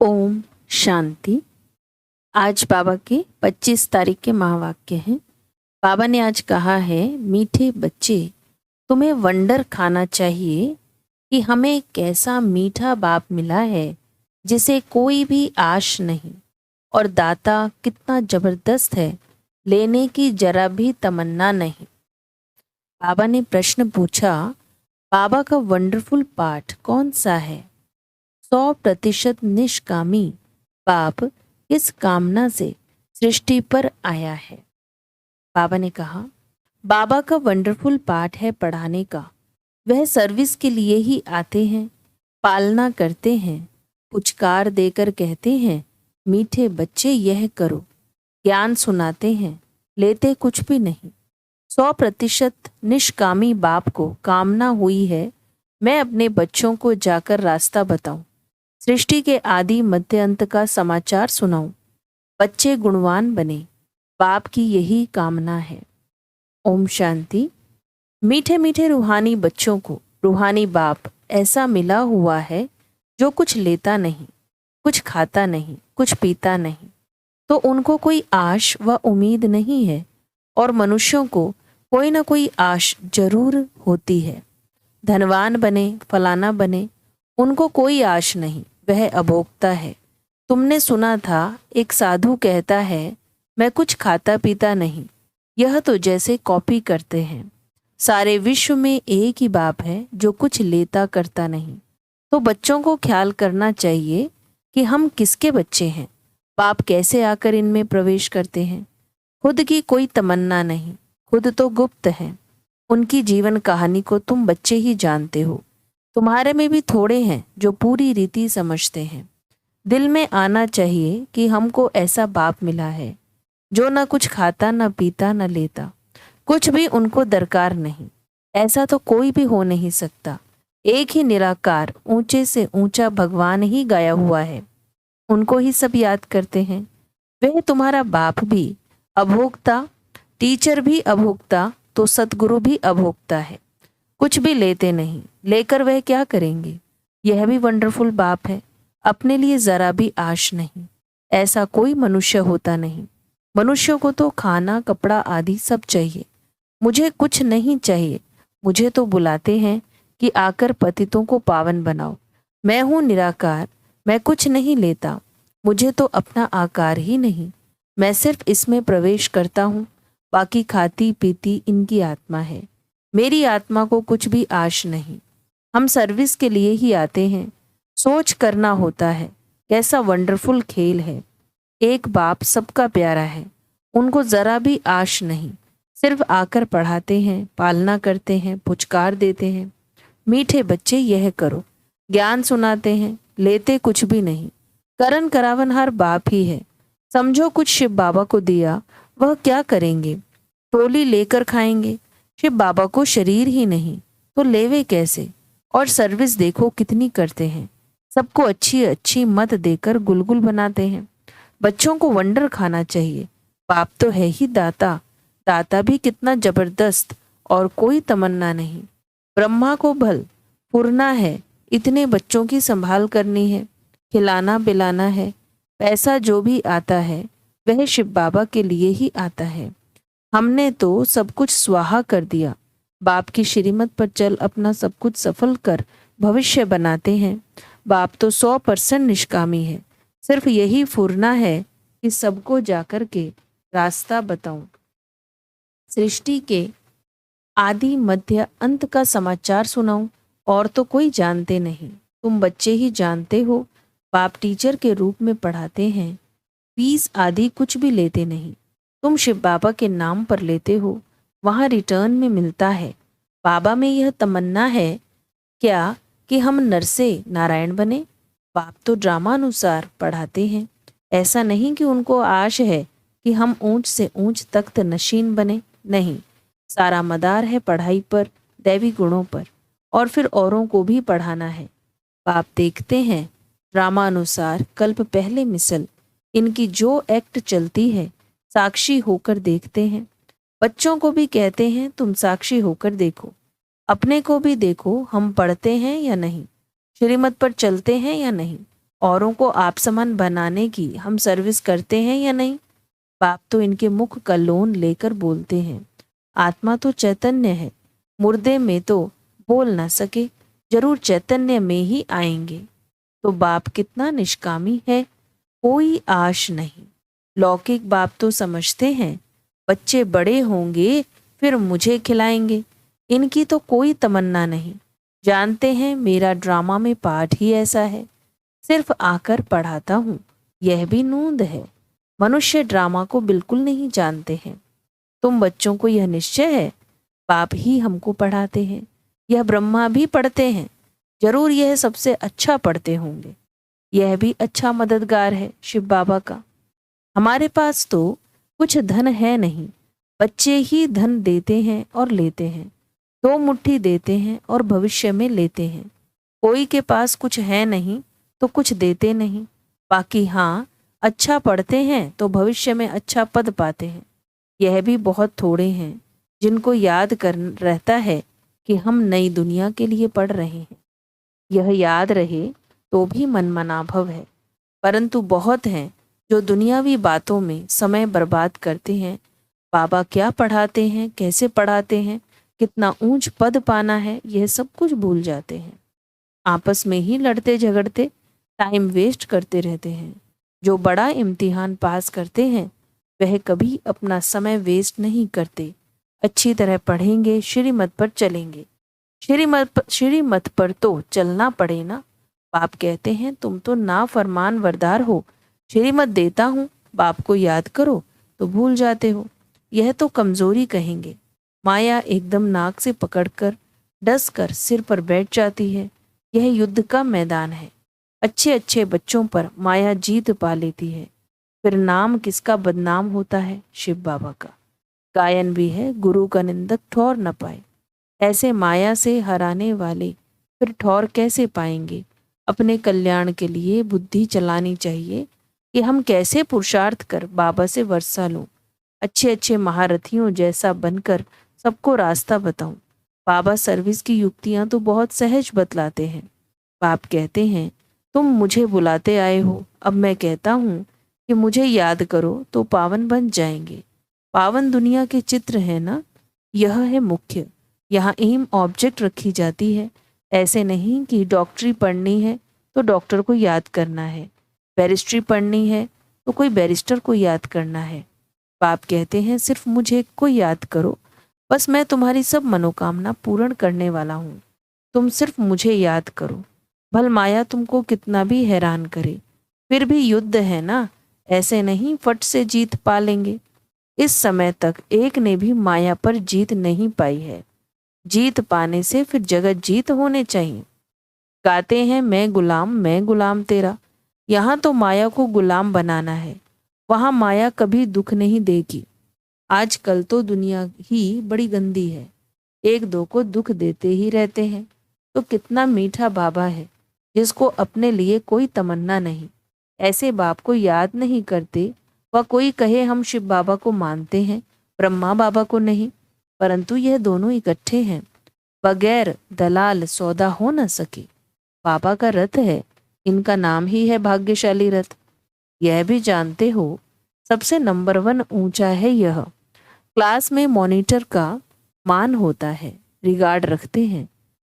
ओम शांति। आज बाबा के 25 तारीख के महावाक्य हैं। बाबा ने आज कहा है, मीठे बच्चे, तुम्हें वंडर खाना चाहिए कि हमें कैसा मीठा बाप मिला है जिसे कोई भी आश नहीं, और दाता कितना जबरदस्त है, लेने की जरा भी तमन्ना नहीं। बाबा ने प्रश्न पूछा, बाबा का वंडरफुल पाठ कौन सा है? 100% निष्कामी बाप इस कामना से सृष्टि पर आया है। बाबा ने कहा, बाबा का वंडरफुल पाठ है पढ़ाने का। वह सर्विस के लिए ही आते हैं, पालना करते हैं, पुचकार देकर कहते हैं, मीठे बच्चे यह करो। ज्ञान सुनाते हैं, लेते कुछ भी नहीं। 100% निष्कामी बाप को कामना हुई है, मैं अपने बच्चों को जाकर रास्ता बताऊं, सृष्टि के आदि मध्य अंत का समाचार सुनाऊं, बच्चे गुणवान बने। बाप की यही कामना है। ओम शांति। मीठे मीठे रूहानी बच्चों को रूहानी बाप ऐसा मिला हुआ है जो कुछ लेता नहीं, कुछ खाता नहीं, कुछ पीता नहीं, तो उनको कोई आश व उम्मीद नहीं है। और मनुष्यों को कोई ना कोई आश जरूर होती है। धनवान बने, फलाना बने, उनको कोई आश नहीं, वह अभोक्ता है। तुमने सुना था, एक साधु कहता है, मैं कुछ खाता पीता नहीं। यह तो जैसे कॉपी करते हैं। सारे विश्व में एक ही बाप है जो कुछ लेता करता नहीं। तो बच्चों को ख्याल करना चाहिए कि हम किसके बच्चे हैं, बाप कैसे आकर इनमें प्रवेश करते हैं। खुद की कोई तमन्ना नहीं, खुद तो गुप्त हैं। उनकी जीवन कहानी को तुम बच्चे ही जानते हो। तुम्हारे में भी थोड़े हैं जो पूरी रीति समझते हैं। दिल में आना चाहिए कि हमको ऐसा बाप मिला है जो न कुछ खाता, न पीता, न लेता, कुछ भी उनको दरकार नहीं। ऐसा तो कोई भी हो नहीं सकता। एक ही निराकार ऊंचे से ऊंचा भगवान ही गाया हुआ है, उनको ही सब याद करते हैं। वह तुम्हारा बाप भी अभोक्ता, टीचर भी अभोक्ता, तो सतगुरु भी अभोक्ता है। कुछ भी लेते नहीं, लेकर वह क्या करेंगे? यह भी वंडरफुल बाप है। अपने लिए जरा भी आश नहीं। ऐसा कोई मनुष्य होता नहीं। मनुष्यों को तो खाना, कपड़ा आदि सब चाहिए। मुझे कुछ नहीं चाहिए। मुझे तो बुलाते हैं कि आकर पतितों को पावन बनाओ। मैं हूँ निराकार, मैं कुछ नहीं लेता। मुझे तो अपना आकार ही नहीं। मैं सिर्फ इसमें प्रवेश करता हूँ, बाकी खाती पीती इनकी आत्मा है। मेरी आत्मा को कुछ भी आश नहीं। हम सर्विस के लिए ही आते हैं। सोच करना होता है, कैसा वंडरफुल खेल है। एक बाप सबका प्यारा है, उनको जरा भी आश नहीं। सिर्फ आकर पढ़ाते हैं, पालना करते हैं, पुचकार देते हैं, मीठे बच्चे यह करो। ज्ञान सुनाते हैं, लेते कुछ भी नहीं। करण करावनहार बाप ही है। समझो कुछ शिव बाबा को दिया, वह क्या करेंगे? टोली लेकर खाएंगे। शिव बाबा को शरीर ही नहीं, तो लेवे कैसे? और सर्विस देखो कितनी करते हैं। सबको अच्छी अच्छी मत देकर गुलगुल बनाते हैं। बच्चों को वंडर खाना चाहिए। बाप तो है ही दाता, दाता भी कितना जबरदस्त, और कोई तमन्ना नहीं। ब्रह्मा को भल पुरना है, इतने बच्चों की संभाल करनी है, खिलाना पिलाना है। पैसा जो भी आता है वह शिव बाबा के लिए ही आता है। हमने तो सब कुछ स्वाहा कर दिया। बाप की श्रीमत पर चल अपना सब कुछ सफल कर भविष्य बनाते हैं। बाप तो 100% निष्कामी है। सिर्फ यही फुरना है कि सबको जाकर के रास्ता बताऊं, सृष्टि के आदि मध्य अंत का समाचार सुनाऊं, और तो कोई जानते नहीं। तुम बच्चे ही जानते हो। बाप टीचर के रूप में पढ़ाते हैं, फीस आदि कुछ भी लेते नहीं। तुम शिव बाबा के नाम पर लेते हो, वहां रिटर्न में मिलता है। बाबा में यह तमन्ना है क्या कि हम नर से नारायण बने? बाप तो ड्रामा अनुसार पढ़ाते हैं। ऐसा नहीं कि उनको आश है कि हम ऊंच से ऊंच तख्त नशीन बने। नहीं, सारा मदार है पढ़ाई पर, दैवी गुणों पर, और फिर औरों को भी पढ़ाना है। बाप देखते हैं ड्रामा अनुसार, कल्प पहले मिसल इनकी जो एक्ट चलती है, साक्षी होकर देखते हैं। बच्चों को भी कहते हैं, तुम साक्षी होकर देखो, अपने को भी देखो, हम पढ़ते हैं या नहीं, श्रीमत पर चलते हैं या नहीं। औरों को आप समान बनाने की हम सर्विस करते हैं या नहीं? बाप तो इनके मुख का लोन लेकर बोलते हैं। आत्मा तो चैतन्य है, मुर्दे में तो बोल ना सके, जरूर चैतन्य में ही आएंगे। तो बाप कितना निष्कामी है, कोई आश नहीं। लौकिक बाप तो समझते हैं बच्चे बड़े होंगे फिर मुझे खिलाएंगे, इनकी तो कोई तमन्ना नहीं। जानते हैं मेरा ड्रामा में पार्ट ही ऐसा है, सिर्फ आकर पढ़ाता हूँ, यह भी नूंद है। मनुष्य ड्रामा को बिल्कुल नहीं जानते हैं। तुम बच्चों को यह निश्चय है बाप ही हमको पढ़ाते हैं, यह ब्रह्मा भी पढ़ते हैं, जरूर यह सबसे अच्छा पढ़ते होंगे। यह भी अच्छा मददगार है शिव बाबा का। हमारे पास तो कुछ धन है नहीं, बच्चे ही धन देते हैं और लेते हैं, दो मुट्ठी देते हैं और भविष्य में लेते हैं। कोई के पास कुछ है नहीं तो कुछ देते नहीं, बाकी हाँ अच्छा पढ़ते हैं तो भविष्य में अच्छा पद पाते हैं। यह भी बहुत थोड़े हैं जिनको याद कर रहता है कि हम नई दुनिया के लिए पढ़ रहे हैं। यह याद रहे तो भी मनमनाभव है, परंतु बहुत हैं जो दुनियावी बातों में समय बर्बाद करते हैं। बाबा क्या पढ़ाते हैं, कैसे पढ़ाते हैं, कितना ऊंच पद पाना है, यह सब कुछ भूल जाते हैं। आपस में ही लड़ते झगड़ते टाइम वेस्ट करते रहते हैं। जो बड़ा इम्तिहान पास करते हैं वह कभी अपना समय वेस्ट नहीं करते, अच्छी तरह पढ़ेंगे, श्रीमत पर चलेंगे। श्रीमत पर तो चलना पड़े ना। बाप कहते हैं तुम तो ना फरमान वरदार हो, श्रीमत देता हूँ, बाप को याद करो तो भूल जाते हो। यह तो कमजोरी कहेंगे। माया एकदम नाक से पकड़कर डस कर सिर पर बैठ जाती है। यह युद्ध का मैदान है। अच्छे अच्छे बच्चों पर माया जीत पा लेती है, फिर नाम किसका बदनाम होता है? शिव बाबा का। गायन भी है, गुरु का निंदक ठौर न पाए। ऐसे माया से हराने वाले फिर ठौर कैसे पाएंगे? अपने कल्याण के लिए बुद्धि चलानी चाहिए कि हम कैसे पुरुषार्थ कर बाबा से वर्षा लूं, अच्छे अच्छे महारथियों जैसा बनकर सबको रास्ता बताऊं। बाबा सर्विस की युक्तियां तो बहुत सहज बतलाते हैं। बाप कहते हैं तुम मुझे बुलाते आए हो, अब मैं कहता हूँ कि मुझे याद करो तो पावन बन जाएंगे। पावन दुनिया के चित्र है ना, यह है मुख्य। यहाँ एम ऑब्जेक्ट रखी जाती है। ऐसे नहीं कि डॉक्टरी पढ़नी है तो डॉक्टर को याद करना है, बैरिस्ट्री पढ़नी है तो कोई बैरिस्टर को याद करना है। बाप कहते हैं सिर्फ मुझे को याद करो, बस मैं तुम्हारी सब मनोकामना पूर्ण करने वाला हूँ। तुम सिर्फ मुझे याद करो, भल माया तुमको कितना भी हैरान करे, फिर भी युद्ध है ना, ऐसे नहीं फट से जीत पा लेंगे। इस समय तक एक ने भी माया पर जीत नहीं पाई है। जीत पाने से फिर जगत जीत होने चाहिए। गाते हैं मैं गुलाम तेरा। यहाँ तो माया को गुलाम बनाना है, वहाँ माया कभी दुख नहीं देगी। आजकल तो दुनिया ही बड़ी गंदी है, एक दो को दुख देते ही रहते हैं। तो कितना मीठा बाबा है जिसको अपने लिए कोई तमन्ना नहीं। ऐसे बाप को याद नहीं करते। वह कोई कहे हम शिव बाबा को मानते हैं, ब्रह्मा बाबा को नहीं, परंतु यह दोनों इकट्ठे हैं। बगैर दलाल सौदा हो न सके। बाबा का रथ है, इनका नाम ही है भाग्यशाली रथ। यह भी जानते हो सबसे नंबर 1 ऊंचा है यह। क्लास में मॉनिटर का मान होता है, रिगार्ड रखते हैं।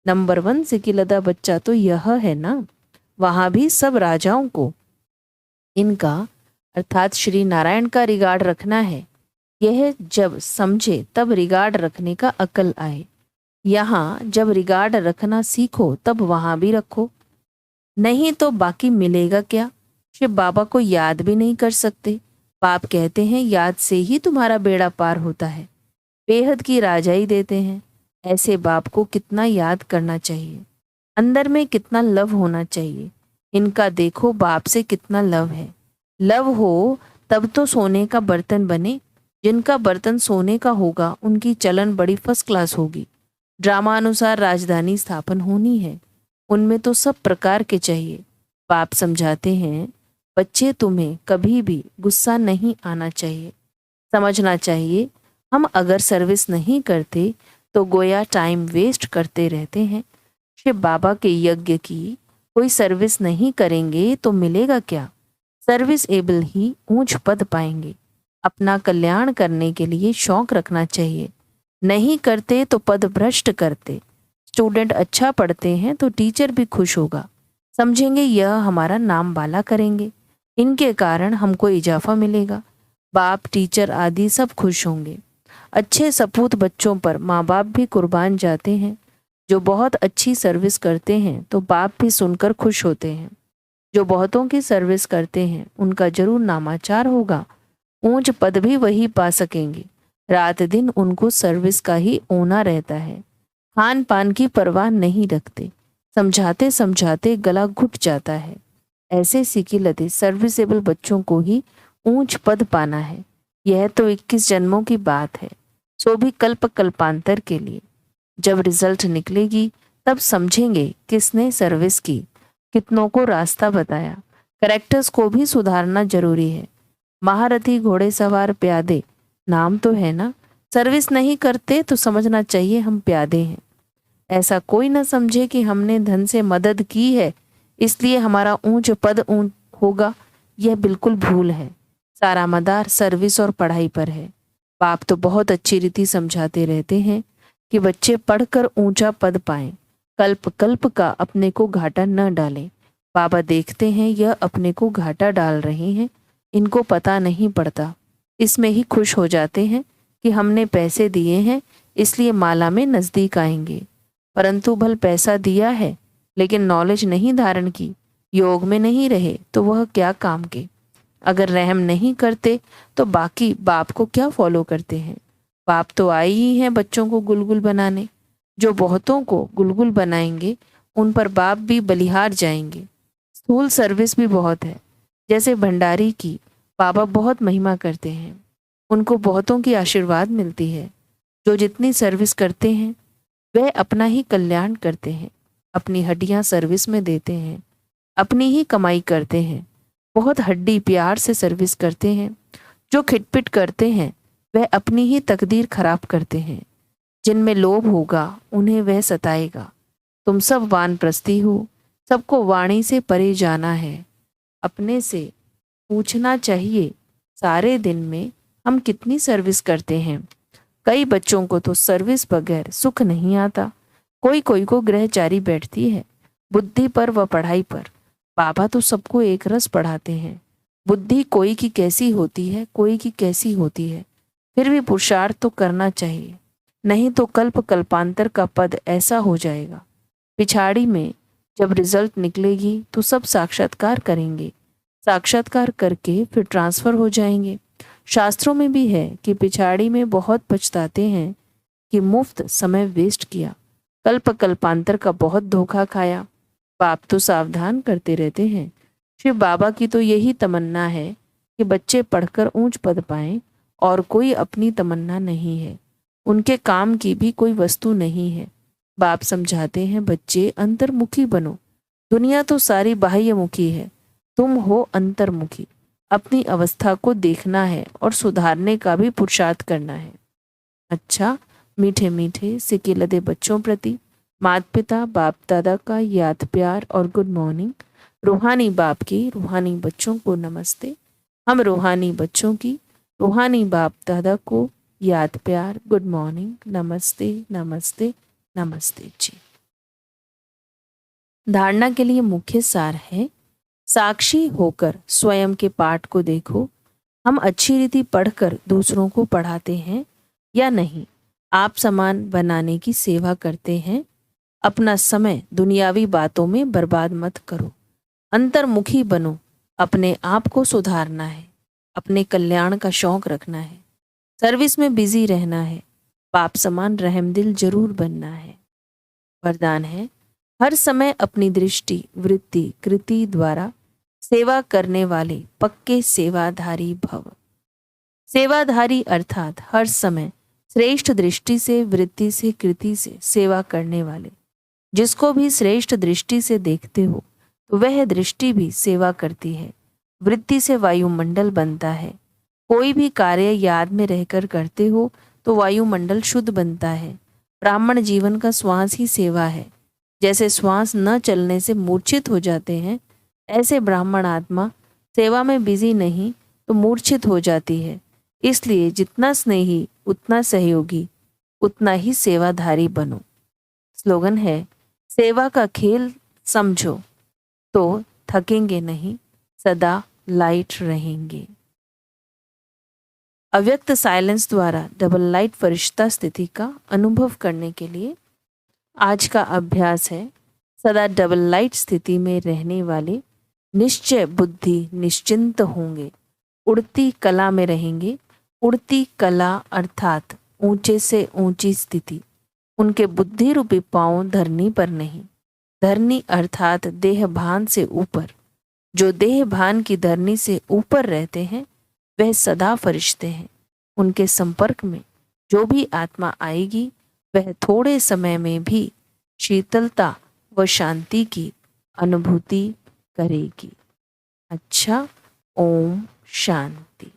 नंबर 1 सिकिलदा बच्चा तो यह है ना। वहां भी सब राजाओं को इनका अर्थात श्री नारायण का रिगार्ड रखना है। यह जब समझे तब रिगार्ड रखने का अकल आए। यहाँ जब रिगार्ड रखना सीखो तब वहां भी रखो, नहीं तो बाकी मिलेगा क्या? शिव बाबा को याद भी नहीं कर सकते। बाप कहते हैं याद से ही तुम्हारा बेड़ा पार होता है। बेहद की राजाई देते हैं। ऐसे बाप को कितना याद करना चाहिए, अंदर में कितना लव होना चाहिए। इनका देखो बाप से कितना लव है। लव हो तब तो सोने का बर्तन बने। जिनका बर्तन सोने का होगा उनकी चलन बड़ी फर्स्ट क्लास होगी। ड्रामा अनुसार राजधानी स्थापन होनी है, उनमें तो सब प्रकार के चाहिए। बाप समझाते हैं बच्चे तुम्हें कभी भी गुस्सा नहीं आना चाहिए। समझना चाहिए हम अगर सर्विस नहीं करते तो गोया टाइम वेस्ट करते रहते हैं। शिव बाबा के यज्ञ की कोई सर्विस नहीं करेंगे तो मिलेगा क्या? सर्विस एबल ही ऊंच पद पाएंगे। अपना कल्याण करने के लिए शौक रखना चाहिए। नहीं करते तो पद भ्रष्ट करते। स्टूडेंट अच्छा पढ़ते हैं तो टीचर भी खुश होगा, समझेंगे यह हमारा नाम वाला करेंगे, इनके कारण हमको इजाफा मिलेगा। बाप, टीचर आदि सब खुश होंगे। अच्छे सपूत बच्चों पर माँ बाप भी कुर्बान जाते हैं। जो बहुत अच्छी सर्विस करते हैं तो बाप भी सुनकर खुश होते हैं। जो बहुतों की सर्विस करते हैं उनका जरूर नामाचार होगा। ऊंच पद भी वही पा सकेंगे। रात दिन उनको सर्विस का ही ओना रहता है। खान पान की परवाह नहीं रखते। समझाते समझाते गला घुट जाता है। ऐसे सिकिलते सर्विसेबल बच्चों को ही ऊंच पद पाना है। यह तो 21 जन्मों की बात है, सो भी कल्प कल्पांतर के लिए। जब रिजल्ट निकलेगी तब समझेंगे किसने सर्विस की, कितनों को रास्ता बताया। करेक्टर्स को भी सुधारना जरूरी है। महारथी, घोड़ेसवार, प्यादे नाम तो है ना। सर्विस नहीं करते तो समझना चाहिए हम प्यादे हैं। ऐसा कोई न समझे कि हमने धन से मदद की है इसलिए हमारा ऊंच पद ऊंच होगा। यह बिल्कुल भूल है। सारा मदार सर्विस और पढ़ाई पर है। बाप तो बहुत अच्छी रीति समझाते रहते हैं कि बच्चे पढ़कर ऊंचा पद पाएं। कल्प कल्प का अपने को घाटा न डालें। बाबा देखते हैं यह अपने को घाटा डाल रहे हैं, इनको पता नहीं पड़ता। इसमें ही खुश हो जाते हैं कि हमने पैसे दिए हैं इसलिए माला में नजदीक आएंगे। परंतु भल पैसा दिया है लेकिन नॉलेज नहीं धारण की, योग में नहीं रहे तो वह क्या काम के। अगर रहम नहीं करते तो बाकी बाप को क्या फॉलो करते हैं। बाप तो आए ही हैं बच्चों को गुलगुल बनाने। जो बहुतों को गुलगुल बनाएंगे उन पर बाप भी बलिहार जाएंगे। स्थूल सर्विस भी बहुत है। जैसे भंडारी की बाबा बहुत महिमा करते हैं, उनको बहुतों की आशीर्वाद मिलती है। जो जितनी सर्विस करते हैं वह अपना ही कल्याण करते हैं। अपनी हड्डियां सर्विस में देते हैं, अपनी ही कमाई करते हैं। बहुत हड्डी प्यार से सर्विस करते हैं। जो खिटपिट करते हैं वह अपनी ही तकदीर खराब करते हैं। जिनमें लोभ होगा उन्हें वह सताएगा। तुम सब वानप्रस्थी हो, सबको वाणी से परे जाना है। अपने से पूछना चाहिए सारे दिन में हम कितनी सर्विस करते हैं। कई बच्चों को तो सर्विस बगैर सुख नहीं आता। कोई कोई को ग्रहचारी बैठती है, बुद्धि पर व पढ़ाई पर। बाबा तो सबको एक रस पढ़ाते हैं। बुद्धि कोई की कैसी होती है, कोई की कैसी होती है, फिर भी पुरुषार्थ तो करना चाहिए, नहीं तो कल्प कल्पांतर का पद ऐसा हो जाएगा। पिछाड़ी में जब रिजल्ट निकलेगी तो सब साक्षात्कार करेंगे। साक्षात्कार करके फिर ट्रांसफर हो जाएंगे। शास्त्रों में भी है कि पिछाड़ी में बहुत पछताते हैं कि मुफ्त समय वेस्ट किया, कल्प कल्पांतर का बहुत धोखा खाया। बाप तो सावधान करते रहते हैं। शिव बाबा की तो यही तमन्ना है कि बच्चे पढ़कर ऊंच पद पाएं, और कोई अपनी तमन्ना नहीं है। उनके काम की भी कोई वस्तु नहीं है। बाप समझाते हैं बच्चे अंतर्मुखी बनो। दुनिया तो सारी बाह्यमुखी है, तुम हो अंतर्मुखी। अपनी अवस्था को देखना है और सुधारने का भी पुरुषार्थ करना है। अच्छा, मीठे मीठे सिकिलदे बच्चों प्रति माता पिता बाप दादा का याद प्यार और गुड मॉर्निंग। रूहानी बाप की रूहानी बच्चों को नमस्ते। हम रूहानी बच्चों की रूहानी बाप दादा को याद प्यार, गुड मॉर्निंग, नमस्ते नमस्ते नमस्ते जी। धारणा के लिए मुख्य सार है, साक्षी होकर स्वयं के पाठ को देखो। हम अच्छी रीति पढ़कर दूसरों को पढ़ाते हैं या नहीं। आप समान बनाने की सेवा करते हैं। अपना समय दुनियावी बातों में बर्बाद मत करो। अंतर्मुखी बनो। अपने आप को सुधारना है। अपने कल्याण का शौक रखना है। सर्विस में बिजी रहना है। बाप समान रहमदिल जरूर बनना है। वरदान है, हर समय अपनी दृष्टि वृत्ति कृति द्वारा सेवा करने वाले पक्के सेवाधारी भव। सेवाधारी अर्थात हर समय श्रेष्ठ दृष्टि से वृत्ति से कृति से सेवा करने वाले। जिसको भी श्रेष्ठ दृष्टि से देखते हो तो वह दृष्टि भी सेवा करती है। वृत्ति से वायुमंडल बनता है। कोई भी कार्य याद में रहकर करते हो तो वायुमंडल शुद्ध बनता है। ब्राह्मण जीवन का श्वास ही सेवा है। जैसे श्वास न चलने से मूर्छित हो जाते हैं, ऐसे ब्राह्मण आत्मा सेवा में बिजी नहीं तो मूर्छित हो जाती है। इसलिए जितना स्नेही उतना सहयोगी, उतना ही सेवाधारी बनो। स्लोगन है, सेवा का खेल समझो तो थकेंगे नहीं, सदा लाइट रहेंगे। अव्यक्त साइलेंस द्वारा डबल लाइट फरिश्ता स्थिति का अनुभव करने के लिए आज का अभ्यास है, सदा डबल लाइट स्थिति में रहने वाले निश्चय बुद्धि निश्चिंत होंगे, उड़ती कला में रहेंगे। उड़ती कला अर्थात ऊंचे से ऊंची स्थिति। उनके बुद्धि रूपी पांव धरनी पर नहीं, धरनी अर्थात देह भान से ऊपर। जो देह भान की धरनी से ऊपर रहते हैं वह सदा फरिश्ते हैं। उनके संपर्क में जो भी आत्मा आएगी वह थोड़े समय में भी शीतलता व शांति की अनुभूति करेगी। अच्छा, ओम शांति।